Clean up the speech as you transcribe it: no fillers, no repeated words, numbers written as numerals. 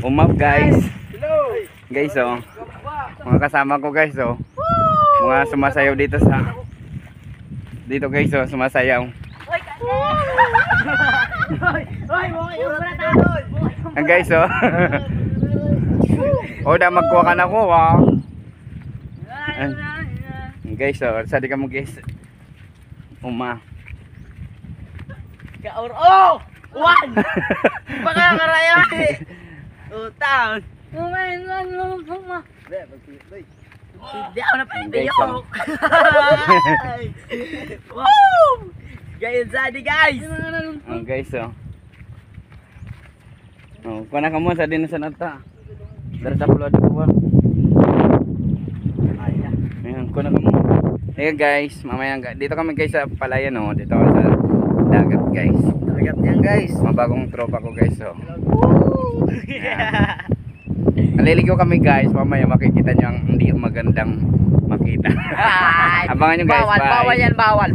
Umap guys. Guys oh. Mga kasama ko guys oh. Mga sumasayaw dito sa guys oh, sumasayaw. Ang guys oh. Oh, da magkuha ka na ko wow. Guys oh, sadi ka mo guys. Uma. Kaur oh! One! Baka karaya eh! Utang! Umain lang lang puma! Hindi ako napindayok! Woo! Gayon sadi guys! Guys oh. Oh, kuna ka mo sa din sa nata. Dari sa pulo di ko. Ayan, kuna ka mo. Hey guys, mamaya dito kami guys sa palayan oh, dito sa dagat guys. Dagat yan guys. Mabagong tropa ko guys oh. Naliligaw kami guys, mamaya makikita nyo ang hindi magandang makita. Abangan nyo guys, bawal, bye. bawal yan, bawal.